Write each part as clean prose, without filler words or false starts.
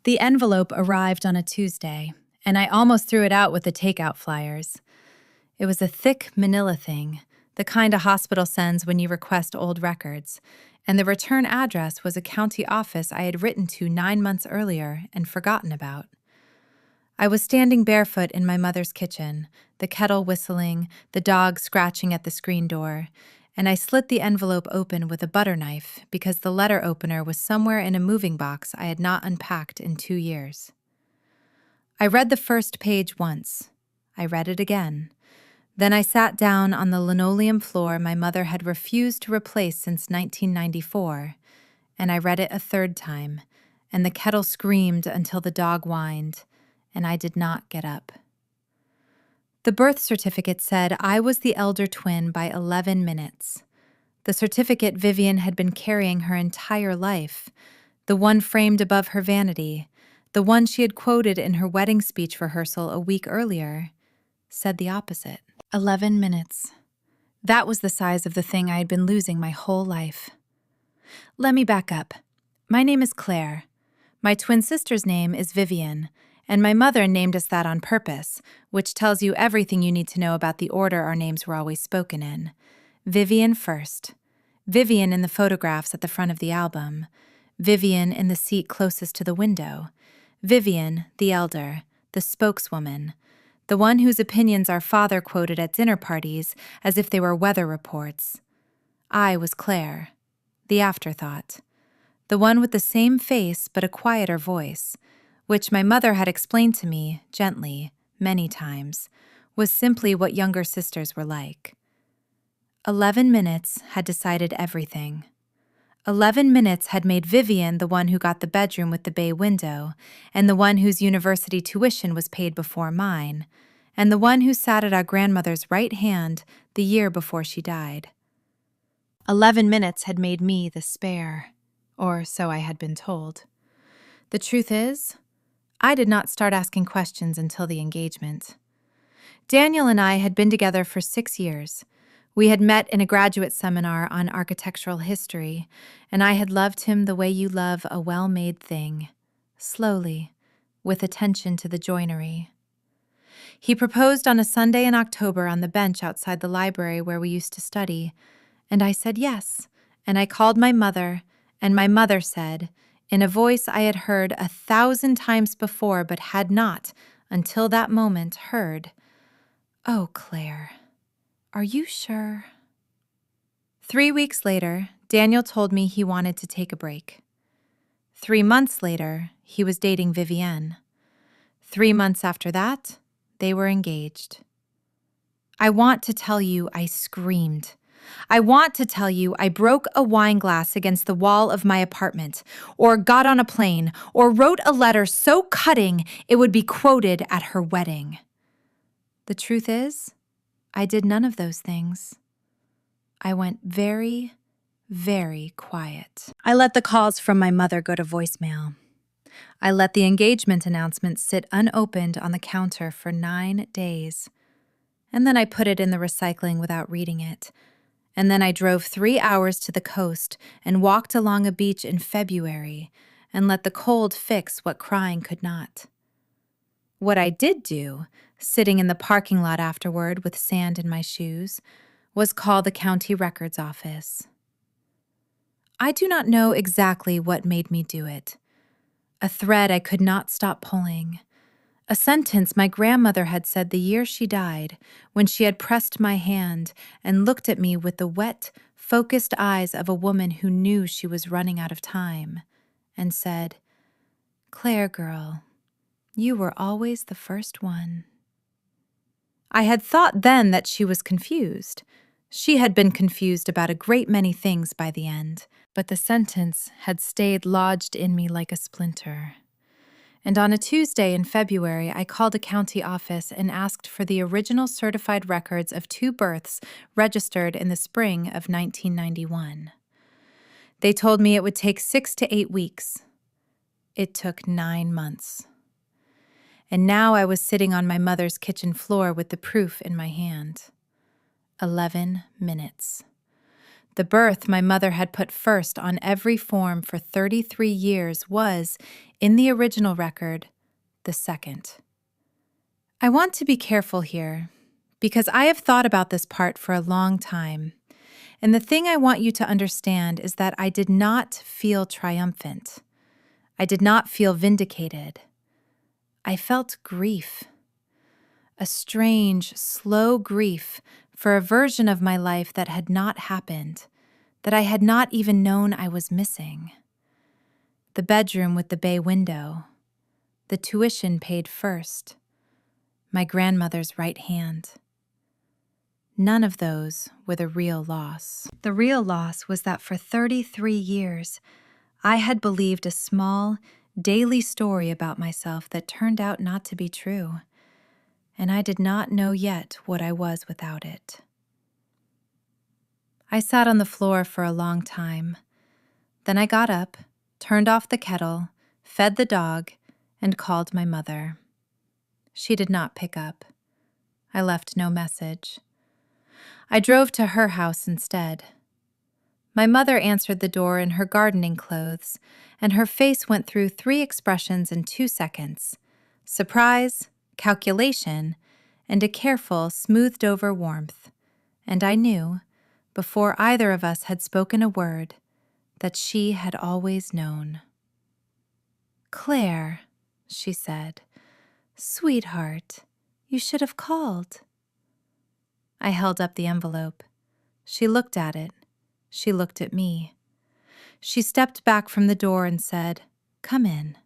The envelope arrived on a Tuesday, and I almost threw it out with the takeout flyers. It was a thick manila thing, the kind a hospital sends when you request old records, and the return address was a county office I had written to 9 months earlier and forgotten about. I was standing barefoot in my mother's kitchen, the kettle whistling, the dog scratching at the screen door, and I slit the envelope open with a butter knife because the letter opener was somewhere in a moving box I had not unpacked in 2 years. I read the first page once. I read it again. Then I sat down on the linoleum floor my mother had refused to replace since 1994, and I read it a third time, and the kettle screamed until the dog whined, and I did not get up. The birth certificate said I was the elder twin by 11 minutes. The certificate Vivienne had been carrying her entire life, the one framed above her vanity, the one she had quoted in her wedding speech rehearsal a week earlier, said the opposite. 11 minutes. That was the size of the thing I had been losing my whole life. Let me back up. My name is Claire. My twin sister's name is Vivienne, and my mother named us that on purpose, which tells you everything you need to know about the order our names were always spoken in. Vivienne first. Vivienne in the photographs at the front of the album. Vivienne in the seat closest to the window. Vivienne, the elder, the spokeswoman, the one whose opinions our father quoted at dinner parties as if they were weather reports. I was Claire, the afterthought, the one with the same face but a quieter voice, which my mother had explained to me, gently, many times, was simply what younger sisters were like. 11 minutes had decided everything. 11 minutes had made Vivienne the one who got the bedroom with the bay window, and the one whose university tuition was paid before mine, and the one who sat at our grandmother's right hand the year before she died. 11 minutes had made me the spare, or so I had been told. The truth is, I did not start asking questions until the engagement. Daniel and I had been together for 6 years. We had met in a graduate seminar on architectural history, and I had loved him the way you love a well-made thing, slowly, with attention to the joinery. He proposed on a Sunday in October on the bench outside the library where we used to study, and I said yes, and I called my mother, and my mother said, in a voice I had heard 1,000 times before but had not, until that moment, heard, "Oh, Claire, are you sure?" 3 weeks later, Daniel told me he wanted to take a break. 3 months later, he was dating Vivienne. 3 months after that, they were engaged. I want to tell you I screamed. I want to tell you I broke a wine glass against the wall of my apartment, or got on a plane, or wrote a letter so cutting it would be quoted at her wedding. The truth is, I did none of those things. I went very, very quiet. I let the calls from my mother go to voicemail. I let the engagement announcement sit unopened on the counter for 9 days. And then I put it in the recycling without reading it. And then I drove 3 hours to the coast and walked along a beach in February and let the cold fix what crying could not. What I did do, sitting in the parking lot afterward with sand in my shoes, was call the county records office. I do not know exactly what made me do it. A thread I could not stop pulling. A sentence my grandmother had said the year she died, when she had pressed my hand and looked at me with the wet, focused eyes of a woman who knew she was running out of time, and said, "Claire, girl, you were always the first one." I had thought then that she was confused. She had been confused about a great many things by the end, but the sentence had stayed lodged in me like a splinter. And on a Tuesday in February, I called a county office and asked for the original certified records of 2 births registered in the spring of 1991. They told me it would take 6 to 8 weeks. It took 9 months. And now I was sitting on my mother's kitchen floor with the proof in my hand. 11 minutes. The birth my mother had put first on every form for 33 years was, in the original record, the second. I want to be careful here, because I have thought about this part for a long time, and the thing I want you to understand is that I did not feel triumphant. I did not feel vindicated. I felt grief. A strange, slow grief for a version of my life that had not happened, that I had not even known I was missing. The bedroom with the bay window, the tuition paid first, my grandmother's right hand. None of those were the real loss. The real loss was that for 33 years, I had believed a small, daily story about myself that turned out not to be true, and I did not know yet what I was without it. I sat on the floor for a long time. Then I got up, turned off the kettle, fed the dog, and called my mother. She did not pick up. I left no message. I drove to her house instead. My mother answered the door in her gardening clothes, and her face went through 3 expressions in 2 seconds: surprise, calculation, and a careful, smoothed-over warmth. And I knew, before either of us had spoken a word, that she had always known. "Claire," she said, "sweetheart, you should have called." I held up the envelope. She looked at it. She looked at me. She stepped back from the door and said, "Come in."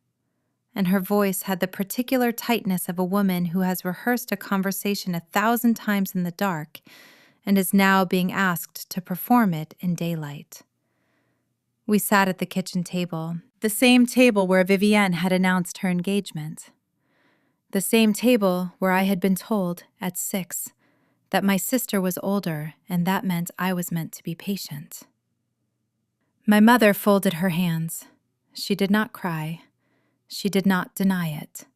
And her voice had the particular tightness of a woman who has rehearsed a conversation 1,000 times in the dark and is now being asked to perform it in daylight. We sat at the kitchen table, the same table where Vivienne had announced her engagement. The same table where I had been told, at 6, that my sister was older and that meant I was meant to be patient. My mother folded her hands. She did not cry. She did not deny it.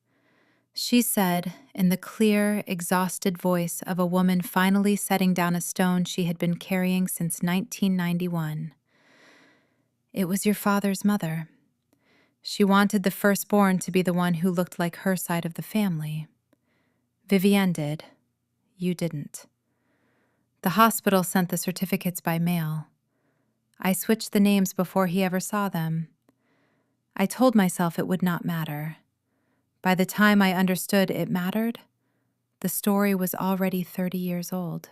She said, in the clear, exhausted voice of a woman finally setting down a stone she had been carrying since 1991, "It was your father's mother. She wanted the firstborn to be the one who looked like her side of the family. Vivienne did. You didn't. The hospital sent the certificates by mail. I switched the names before he ever saw them. I told myself it would not matter. By the time I understood it mattered, the story was already 30 years old."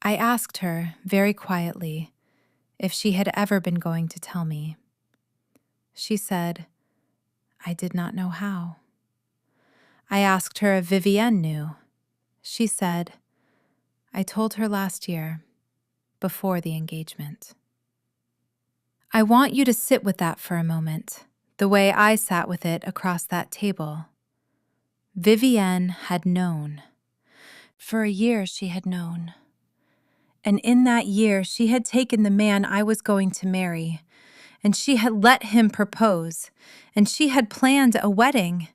I asked her, very quietly, if she had ever been going to tell me. She said, "I did not know how." I asked her if Vivienne knew. She said, "I told her last year, before the engagement." I want you to sit with that for a moment, the way I sat with it across that table. Vivienne had known. For a year she had known. And in that year she had taken the man I was going to marry, and she had let him propose, and she had planned a wedding,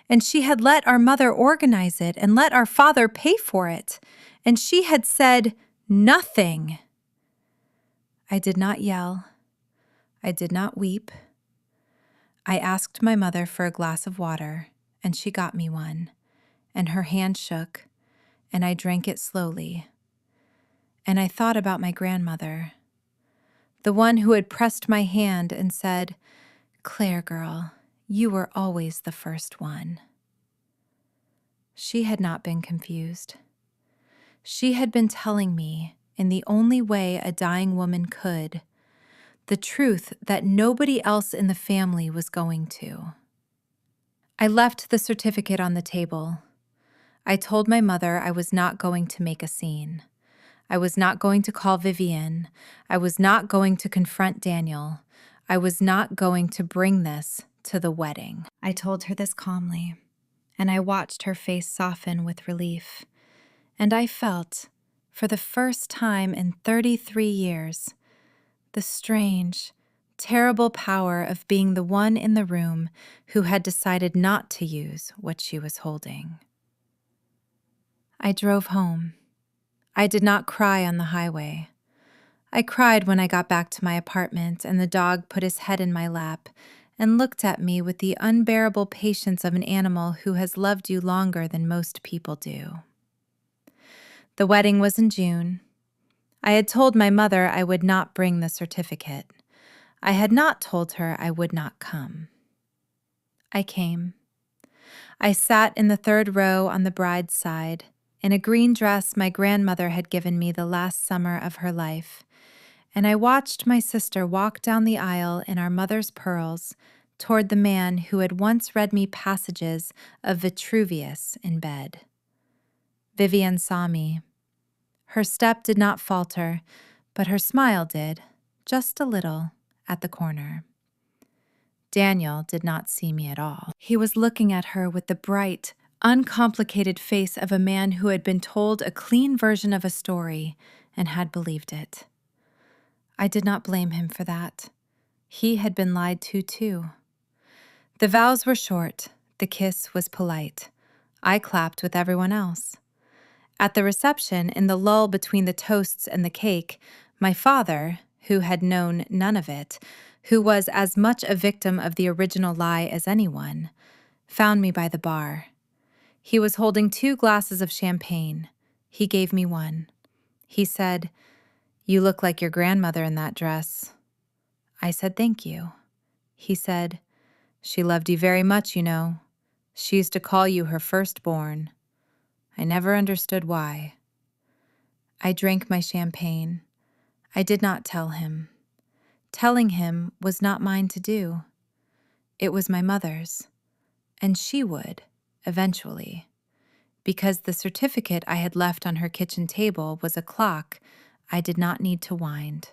and she had let our mother organize it and let our father pay for it, and she had said nothing. I did not yell. I did not weep. I asked my mother for a glass of water, and she got me one, and her hand shook, and I drank it slowly. And I thought about my grandmother, the one who had pressed my hand and said, "Claire, girl, you were always the first one." She had not been confused. She had been telling me, in the only way a dying woman could, the truth that nobody else in the family was going to. I left the certificate on the table. I told my mother I was not going to make a scene. I was not going to call Vivienne. I was not going to confront Daniel. I was not going to bring this to the wedding. I told her this calmly, and I watched her face soften with relief. And I felt, for the first time in 33 years, the strange, terrible power of being the one in the room who had decided not to use what she was holding. I drove home. I did not cry on the highway. I cried when I got back to my apartment and the dog put his head in my lap and looked at me with the unbearable patience of an animal who has loved you longer than most people do. The wedding was in June. I had told my mother I would not bring the certificate. I had not told her I would not come. I came. I sat in the third row on the bride's side, in a green dress my grandmother had given me the last summer of her life, and I watched my sister walk down the aisle in our mother's pearls toward the man who had once read me passages of Vitruvius in bed. Vivienne saw me. Her step did not falter, but her smile did, just a little, at the corner. Daniel did not see me at all. He was looking at her with the bright, uncomplicated face of a man who had been told a clean version of a story and had believed it. I did not blame him for that. He had been lied to, too. The vows were short. The kiss was polite. I clapped with everyone else. At the reception, in the lull between the toasts and the cake, my father, who had known none of it, who was as much a victim of the original lie as anyone, found me by the bar. He was holding 2 glasses of champagne. He gave me one. He said, "You look like your grandmother in that dress." I said, "Thank you." He said, "She loved you very much, you know. She used to call you her firstborn. I never understood why." I drank my champagne. I did not tell him. Telling him was not mine to do. It was my mother's, and she would, eventually, because the certificate I had left on her kitchen table was a clock I did not need to wind.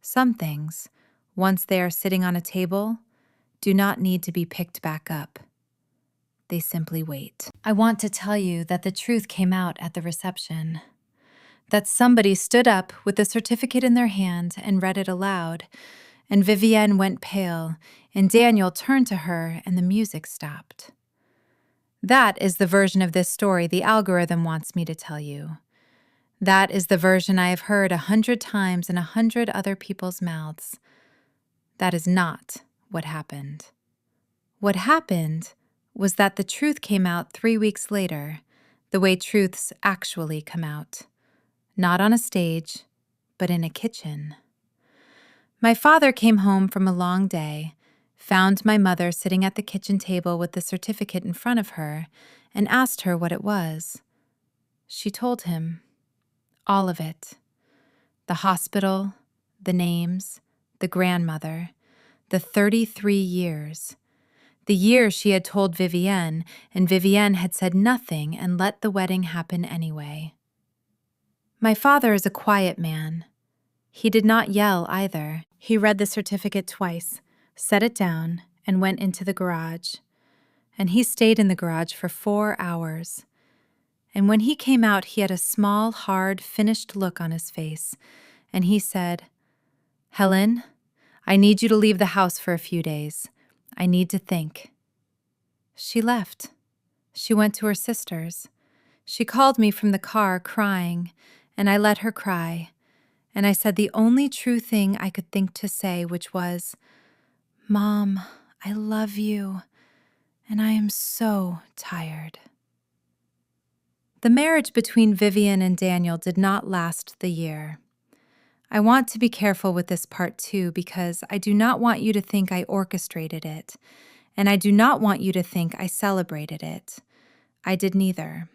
Some things, once they are sitting on a table, do not need to be picked back up. They simply wait. I want to tell you that the truth came out at the reception. That somebody stood up with the certificate in their hand and read it aloud, and Vivienne went pale, and Daniel turned to her, and the music stopped. That is the version of this story the algorithm wants me to tell you. That is the version I have heard 100 times in 100 other people's mouths. That is not what happened. What happened was that the truth came out 3 weeks later, the way truths actually come out. Not on a stage, but in a kitchen. My father came home from a long day, found my mother sitting at the kitchen table with the certificate in front of her, and asked her what it was. She told him. All of it. The hospital, the names, the grandmother, the 33 years. The year she had told Vivienne, and Vivienne had said nothing and let the wedding happen anyway. My father is a quiet man. He did not yell either. He read the certificate twice, set it down, and went into the garage. And he stayed in the garage for 4 hours. And when he came out, he had a small, hard, finished look on his face, and he said, "Helen, I need you to leave the house for a few days. I need to think." She left. She went to her sister's. She called me from the car crying, and I let her cry, and I said the only true thing I could think to say, which was, "Mom, I love you, and I am so tired." The marriage between Vivienne and Daniel did not last the year. I want to be careful with this part too, because I do not want you to think I orchestrated it, and I do not want you to think I celebrated it. I did neither.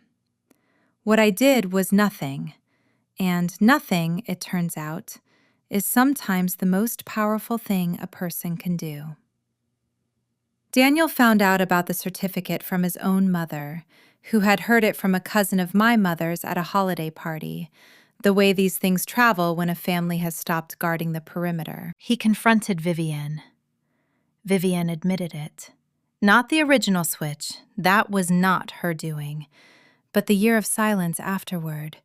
What I did was nothing. And nothing, it turns out, is sometimes the most powerful thing a person can do. Daniel found out about the certificate from his own mother, who had heard it from a cousin of my mother's at a holiday party, the way these things travel when a family has stopped guarding the perimeter. He confronted Vivienne. Vivienne admitted it. Not the original switch, that was not her doing, but the year of silence afterward.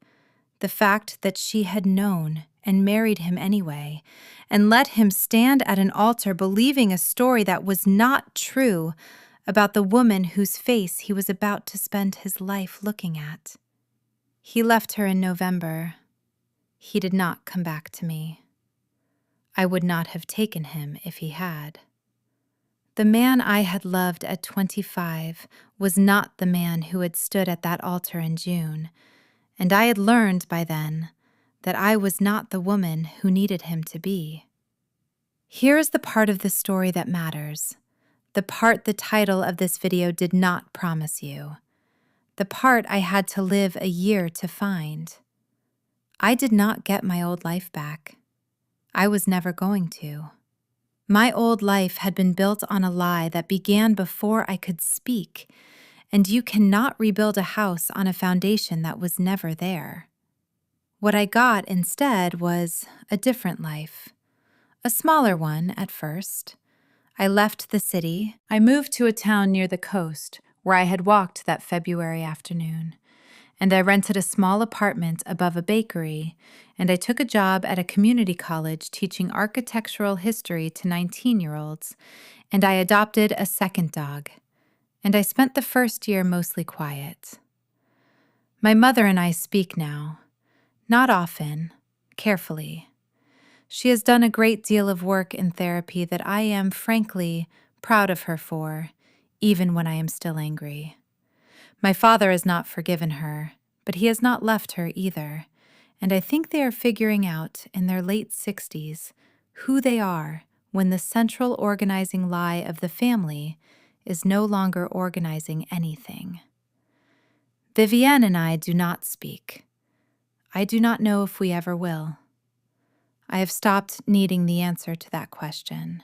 The fact that she had known and married him anyway, and let him stand at an altar believing a story that was not true about the woman whose face he was about to spend his life looking at. He left her in November. He did not come back to me. I would not have taken him if he had. The man I had loved at 25 was not the man who had stood at that altar in June, and I had learned by then that I was not the woman who needed him to be. Here is the part of the story that matters, the part the title of this video did not promise you, the part I had to live a year to find. I did not get my old life back. I was never going to. My old life had been built on a lie that began before I could speak, and you cannot rebuild a house on a foundation that was never there. What I got instead was a different life, a smaller one at first. I left the city. I moved to a town near the coast where I had walked that February afternoon, and I rented a small apartment above a bakery, and I took a job at a community college teaching architectural history to 19-year-olds, and I adopted a second dog, and I spent the first year mostly quiet. My mother and I speak now, not often, carefully. She has done a great deal of work in therapy that I am, frankly, proud of her for, even when I am still angry. My father has not forgiven her, but he has not left her either, and I think they are figuring out, in their late 60s, who they are when the central organizing lie of the family is no longer organizing anything. Vivienne and I do not speak. I do not know if we ever will. I have stopped needing the answer to that question,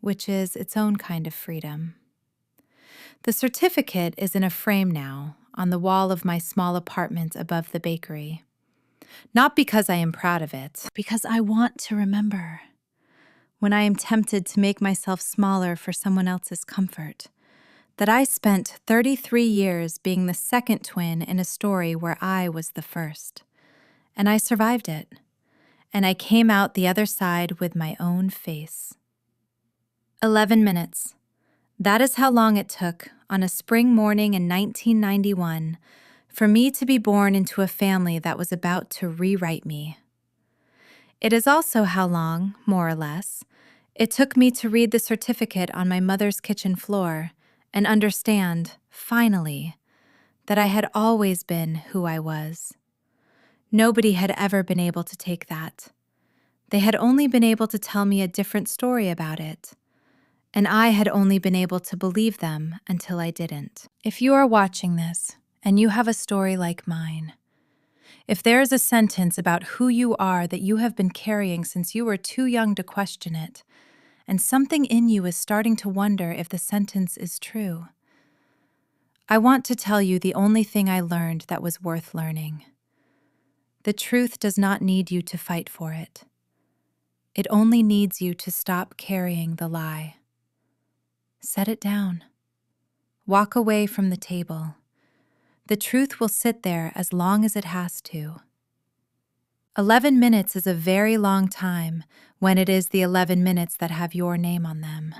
which is its own kind of freedom. The certificate is in a frame now, on the wall of my small apartment above the bakery. Not because I am proud of it, because I want to remember. When I am tempted to make myself smaller for someone else's comfort, that I spent 33 years being the second twin in a story where I was the first. And I survived it. And I came out the other side with my own face. 11 minutes. That is how long it took, on a spring morning in 1991, for me to be born into a family that was about to rewrite me. It is also how long, more or less, it took me to read the certificate on my mother's kitchen floor and understand, finally, that I had always been who I was. Nobody had ever been able to take that. They had only been able to tell me a different story about it. And I had only been able to believe them until I didn't. If you are watching this, and you have a story like mine, if there is a sentence about who you are that you have been carrying since you were too young to question it, and something in you is starting to wonder if the sentence is true, I want to tell you the only thing I learned that was worth learning. The truth does not need you to fight for it. It only needs you to stop carrying the lie. Set it down. Walk away from the table. The truth will sit there as long as it has to. 11 minutes is a very long time when it is the 11 minutes that have your name on them.